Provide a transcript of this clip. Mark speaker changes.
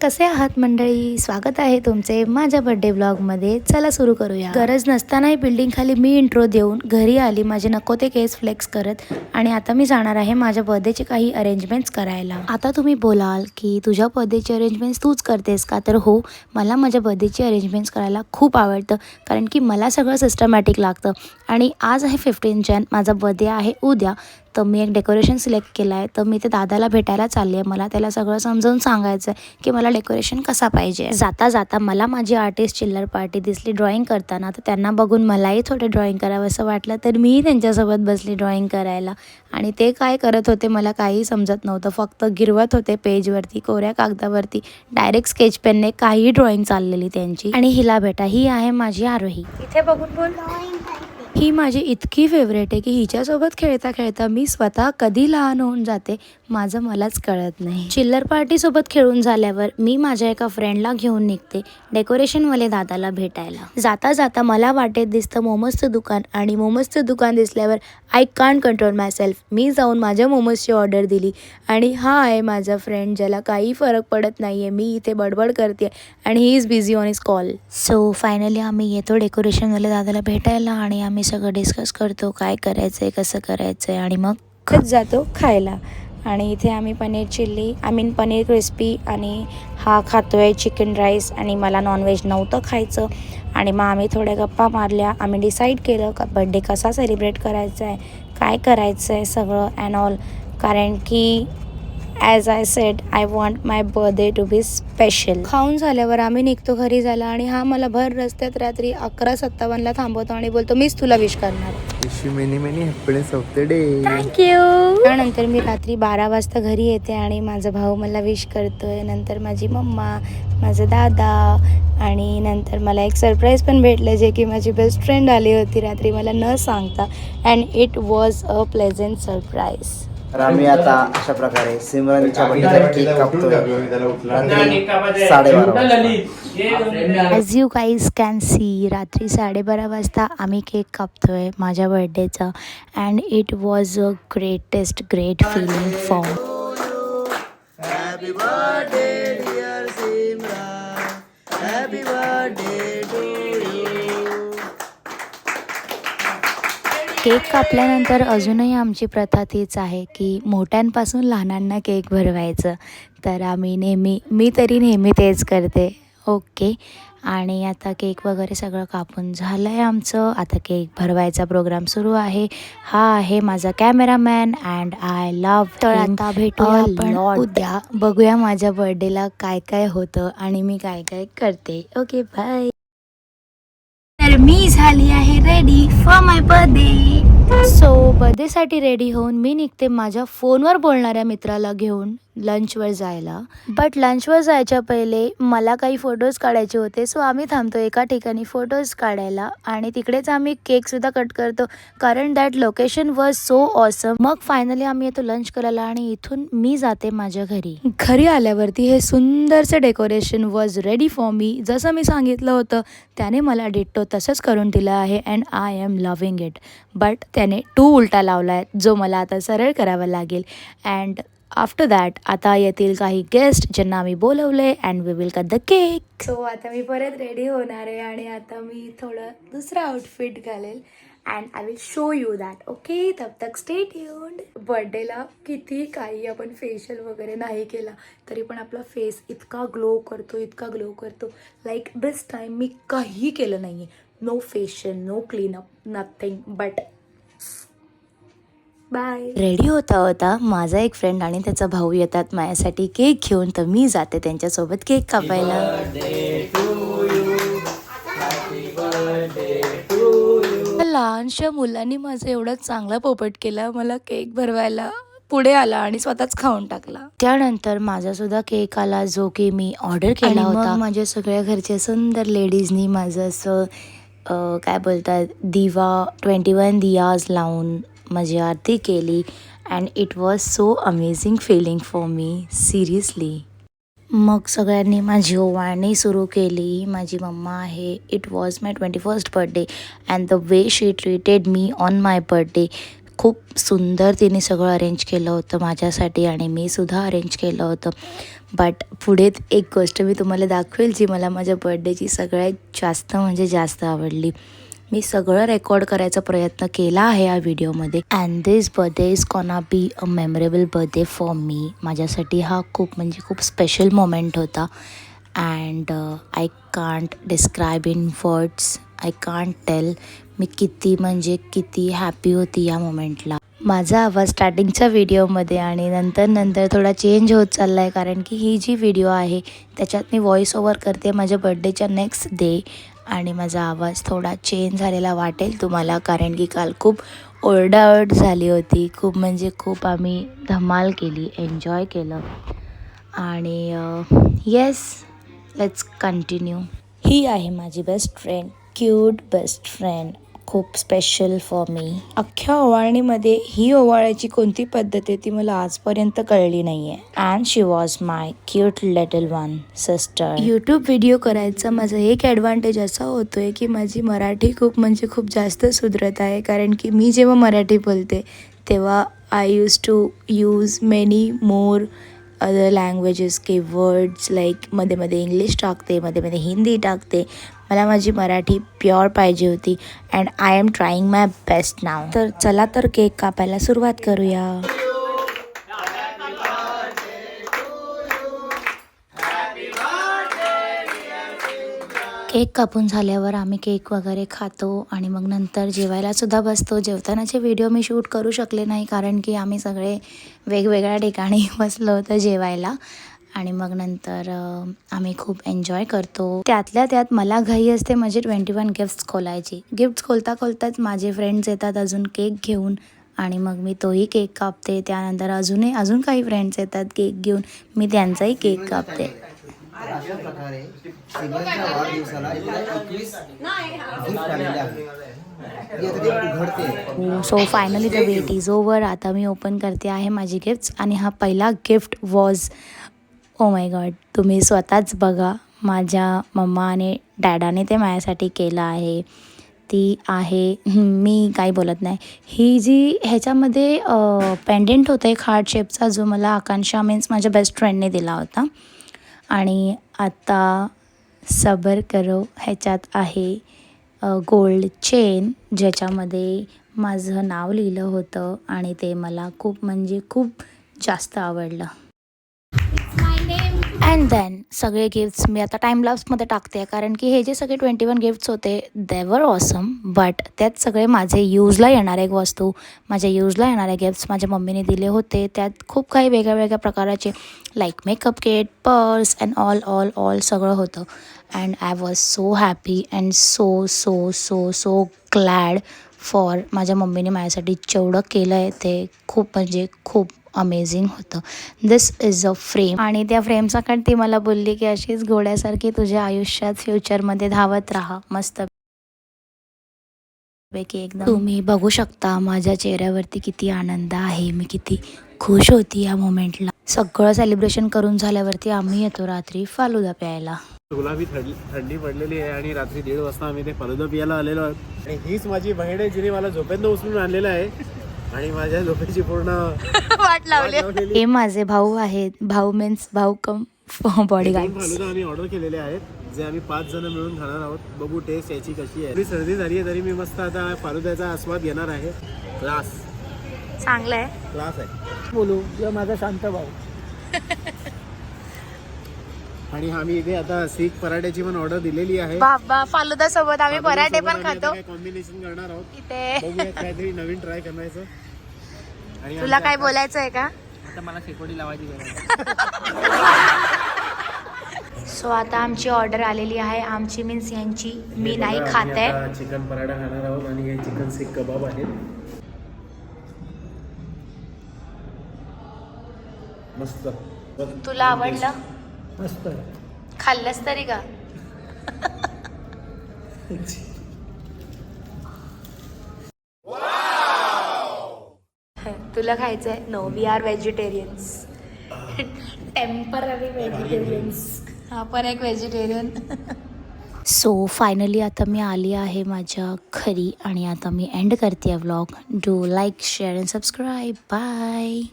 Speaker 1: कसे आहात मंडळी? स्वागत आहे तुमचे माझ्या बर्थडे व्लॉगमध्ये. चला सुरू करूया. गरज नसतानाही बिल्डिंग खाली मी इंट्रो देऊन घरी आली माझे नको ते केस फ्लेक्स करत, आणि आता मी जाणार आहे माझ्या बर्थडेचे काही अरेंजमेंट्स करायला. आता तुम्ही बोलाल की तुझ्या बर्थडेची अरेंजमेंट्स तूच करतेस का? तर हो, मला माझ्या बर्थडेची अरेंजमेंट्स करायला खूप आवडतं, कारण की मला सगळं सिस्टमॅटिक लागतं. आणि आज आहे 15 जन, माझा बर्थडे आहे उद्या. तर मी एक डेकोरेशन सिलेक्ट केलं आहे. तर मी ते दादाला भेटायला चालली आहे. मला त्याला सगळं समजावून सांगायचं आहे की मला डेकोरेशन कसा पाहिजे. जाता जाता मला माझी आर्टिस्ट चिल्लर पार्टी दिसली ड्रॉइंग करताना, तर त्यांना बघून मलाही थोडं ड्रॉइंग करावं असं वाटलं. तर मीही त्यांच्यासोबत बसली ड्रॉइंग करायला. आणि ते काय करत होते मला काही समजत नव्हतं. फक्त गिरवत होते पेजवरती, कोऱ्या कागदावरती डायरेक्ट स्केच पेनने काही ड्रॉइंग चाललेली त्यांची. आणि हिला भेटा, ही आहे माझी आरोही. इथे बघून बोल. ही माझी इतकी फेवरेट आहे की हिच्यासोबत खेळता खेळता मी स्वतः कधी लहान होऊन जाते माझं मलाच कळत नाही. चिल्लर पार्टीसोबत खेळून झाल्यावर मी माझ्या एका फ्रेंडला घेऊन निघते डेकोरेशनवाले दादाला भेटायला. जाता जाता मला वाटेत दिसतं मोमोजचं दुकान, आणि मोमोजचं दुकान दिसल्यावर I can't control myself. मी जाऊन माझ्या मोमोजची ऑर्डर दिली. आणि हा आहे माझा फ्रेंड ज्याला काही फरक पडत नाही आहे मी इथे बडबड करते आणि he is busy on his call. So finally आम्ही येतो डेकोरेशनवाले दादाला भेटायला, आणि आम्ही सगळं डिस्कस करतो काय करायचं आहे, कसं करायचं आहे, आणि मग जातो खायला. आणि इथे आम्ही पनीर चिल्ली, पनीर क्रिस्पी, आणि हा खातो आहे चिकन राईस. आणि मला नॉनव्हेज नव्हतं खायचं. आणि मग आम्ही थोड्या गप्पा मारल्या. आम्ही डिसाईड केलं का बड्डे कसा सेलिब्रेट करायचा आहे, काय करायचं आहे सगळं अँड ऑल. कारण की as I said I want my birthday to be special. खाऊन झाल्यावर आम्ही निघतो घरी जायला, आणि हा मला भर रस्त्यात रात्री 11:57 थांबवतो आणि बोलतो मीच तुला विश करणार. थँक्यू. त्यानंतर मी रात्री 12 वाजता घरी येते आणि माझा भाऊ मला विश करतोय. नंतर माझी मम्मा, माझा दादा, आणि नंतर मला एक सरप्राईज पण भेटलं जे की माझी बेस्ट फ्रेंड आली होती रात्री मला न सांगता. And it was a pleasant surprise.
Speaker 2: तर आम्ही आता अशा प्रकारे सिमरनच्या बर्थडेचा केक कापतोय रात्री 12:30 वाजता.
Speaker 1: As you guys can see, रात्री 12:30 वाजता आम्ही केक कापतोय माझ्या बर्थडेचा. And it was a great feeling for.
Speaker 2: Happy birthday dear Simran, happy birthday to you.
Speaker 1: Cake कापल्यानंतर अजूनही आमची प्रथा तीच आहे की मोठ्यांपासून लहानांना केक भरवायचं. तर मी तरी नेहमी तेच करते. ओके. आणि आता केक वगैरे सगळं कापून झालं आहे आमचं. आता केक भरवायचा प्रोग्राम सुरू आहे. हा आहे माझा कॅमेरामॅन अँड आय लव्ह. तर आता भेटूया आपण उद्या. बघूया माझ्या बर्थडेला काय काय होतं आणि मी काय काय करते. Okay, bye. तर मी झाली आहे ready for my birthday. So बर्थडेसाठी रेडी होऊन मी निघते माझ्या फोनवर बोलणाऱ्या मित्राला घेऊन लंचवर जायला. बट लंचवर जायच्या पहिले मला काही फोटोज काढायचे होते. सो आम्ही थांबतो एका ठिकाणी फोटोज काढायला, आणि तिकडेच आम्ही केकसुद्धा कट करतो कारण that location was so awesome. मग फायनली आम्ही येतो लंच करायला, आणि इथून मी जाते माझ्या घरी. घरी आल्यावरती हे सुंदरचं decoration was ready for me. जसं मी सांगितलं होतं त्याने मला डिट्टो तसंच करून दिलं आहे and I M loving it. But त्याने 2 उलटा लावला आहे जो मला आता सरळ करावा लागेल. अँड आफ्टर दॅट आता येतील काही गेस्ट ज्यांना आम्ही बोलवले and we will cut the cake. So आता मी परत रेडी होणार आहे, आणि आता मी थोडं दुसरा आउटफिट घालेल and I will show you that. Okay, तब तक स्टे ट्यून्ड. बर्थडेला किती काही आपण फेशियल वगैरे नाही केला तरी पण आपला फेस इतका ग्लो करतो लाईक दिस टाईम मी काही केलं नाही आहे. No facial, no cleanup, nothing but bye. Ready होता माझा एक फ्रेंड आणि त्याचा भाऊ येतात माझ्यासाठी केक घेऊन. तर मी जाते त्यांच्यासोबत केक कापायला. लहानशा मुलांनी माझा एवढा चांगला पोपट केला, मला केक भरवायला पुढे आला आणि स्वतःच खाऊन टाकला. त्यानंतर माझा सुद्धा केक आला जो की मी ऑर्डर केला होता. माझ्या सगळ्या घरच्या सुंदर लेडीजनी माझं असं काय बोलतात 21 दियाज लावून माझी आरती केली. And it was so amazing feeling for me seriously. मग सगळ्यांनी माझी ओवाळणी सुरू केली. माझी मम्मा आहे. It was my 21st birthday and the way she treated me on my birthday खूप सुंदर तिने सगळं अरेंज केलं होतं माझ्यासाठी आणि मी सुद्धा अरेंज केलं होतं. बट पुढे एक गोष्ट मी तुम्हाला दाखवेल जी मला माझ्या बर्थडेची सगळ्यात जास्त म्हणजे जास्त आवडली. मी सगळं रेकॉर्ड करायचा प्रयत्न केला आहे या व्हिडिओमध्ये. And this birthday is कॉना be a memorable birthday for me. माझ्यासाठी हा खूप स्पेशल मोमेंट होता. And I can't describe in words, I can't tell me किती हॅपी होती या मोमेंटला. माझा आवाज स्टार्टिंगच्या व्हिडिओमध्ये आणि नंतर थोडा चेंज होत चालला आहे, कारण की ही जी व्हिडिओ आहे त्याच्यात मी व्हॉइस ओव्हर करते माझ्या बर्थडेच्या नेक्स्ट डे आणि माझा आवाज थोडा चेंज झालेला वाटेल तुम्हाला, कारण की काल खूप ओरडाओरड झाली होती. खूप आम्ही धमाल केली, एन्जॉय केलं. आणि येस, लेट्स कंटिन्यू. ही आहे माझी best friend, cute best friend, खूप स्पेशल फॉर मी. अख्ख्या ओवाळणीमध्ये ही ओवाळायची कोणती पद्धत आहे ती मला आजपर्यंत कळली नाही आहे. And she was my cute little one sister. YouTube video करायचा माझा एक ॲडव्हान्टेज असा होतो आहे की माझी मराठी खूप जास्त सुधरत आहे, कारण की मी जेव्हा मराठी बोलते तेव्हा I use to use many more other languages के वर्ड्स, लाईक मध्ये इंग्लिश टाकते, मध्ये हिंदी टाकते. मला माझी मराठी प्युअर पाहिजे होती and I am trying my best नाव. तर चला तर केक कापायला सुरुवात करूया. केक कापून झाल्यावर आम्ही केक वगैरे खातो आणि मग नंतर जेवायला सुद्धा बसतो. जेवतानाचे व्हिडिओ मी शूट करू शकले नाही, कारण की आम्ही सगळे वेगवेगळ्या ठिकाणी बसलो होतो जेवायला. आणि मग नंतर आम्ही खूप एन्जॉय करतो. त्यातल्या त्यात मला घाई असते माझे 21 गिफ्ट्स खोलायची. गिफ्ट्स खोलताच माझे फ्रेंड्स येतात अजून केक घेऊन आणि मग मी तोही केक कापते. त्यानंतर अजून काही फ्रेंड्स येतात केक घेऊन, मी त्यांचाही केक कापते.
Speaker 2: अशा प्रकारे सिमरनच्या वाढदिवसाला 21 गिफ्ट आलेले आहे.
Speaker 1: So finally the wait is over. आता मी ओपन करते आहे माझी गिफ्ट्स आणि हा पहिला gift was, oh my God, तुम्ही स्वतःच बघा. माझ्या मम्मा आणि डॅडाने ते माझ्यासाठी केलं आहे. ती आहे, मी काही बोलत नाही, ही जी ह्याच्यामध्ये पेंडेंट होतं एक हार्ट शेपचा, जो मला आकांक्षा मीन्स माझ्या बेस्ट फ्रेंडने दिला होता. आणि आता सबर करो ह्याच्यात आहे गोल्ड चेन, ज्याच्यामध्ये माझं नाव लिहिलं होतं आणि ते मला खूप जास्त आवडलं. अँड देन सगळे गिफ्ट्स मी आता टाईमलॅप्समध्ये टाकते, कारण की हे जे सगळे 21 गिफ्ट्स होते दे वर ऑसम. बट त्यात सगळे माझे यूजला येणारे वस्तू, माझ्या यूजला येणारे गिफ्ट्स माझ्या मम्मीने दिले होते. त्यात खूप काही वेगळ्या प्रकाराचे like makeup kit, purse and all सगळं होतं. And I was so happy and so glad for माझ्या मम्मीने माझ्यासाठी जेवढं केलं आहे ते खूप अमेझिंग होतं. दिस इज अ फ्रेम आणि त्या फ्रेमसाठी ती मला बोलली की अशीच घोड्यासारखी तुझ्या आयुष्यात फ्युचरमध्ये धावत राहा मस्त पैकी एकदम. तुम्ही बघू शकता माझ्या चेहऱ्यावरती किती आनंद आहे, मी किती खुश होती या मोमेंटला. सगळं सेलिब्रेशन करून झाल्यावरती आम्ही येतो रात्री फालुदा प्यायला.
Speaker 3: गुलाबी थंडी पडलेली आहे आणि रात्री 1:30 वाजता आम्ही ते फालुदा पियाला आलेलो आहोत. आणि हीच माझी बहीण आहे जिने मला झोपेतनं उचलून आणलेलं आहे आणि माझ्या झोपेची पूर्ण वाट लावली.
Speaker 1: हे माझे भाऊ आहेत, भाऊ मीन्स भाऊ कम बॉडीगार्ड.
Speaker 3: फालुदा आम्ही ऑर्डर केलेले आहेत, जे आम्ही 5 जण मिळून खाणार आहोत. बघू टेस्ट याची कशी आहे. सर्दी झाली आहे तरी मी मस्त आता फालुद्याचा आस्वाद घेणार आहे. क्लास
Speaker 1: चांगलं आहे,
Speaker 3: क्लास आहे बोलू माझा शांत भाऊ. आणि आम्ही इथे आता सीख पराठ्याची पण ऑर्डर दिलेली आहे.
Speaker 1: बाबा फालुदा सोबत आम्ही पराठे पण खातो.
Speaker 3: कॉम्बिनेशन करणार आहोत
Speaker 1: इथे.
Speaker 3: बघूया काहीतरी नवीन ट्राय करायचं. आणि
Speaker 1: तुला काय बोलायचं आहे का?
Speaker 3: आता मला शेकोटी लावायची
Speaker 1: सो आता आमची ऑर्डर आलेली आहे, आमची मीन्स यांची. मी नाही खात आहे.
Speaker 3: चिकन पराठा खाणार आहोत आणि हे चिकन सीख कबाब आहेत. मस्त.
Speaker 1: तुला आवडलं?
Speaker 3: मस्त.
Speaker 1: खाल्लंस तरी का? तुला खायचंय? No, we are vegetarians, temporary vegetarians. हा पण एक व्हेजिटेरियन. सो फायनली आता मी आली आहे माझ्या घरी आणि आता मी एंड करते vlog. Do like share and subscribe. Bye.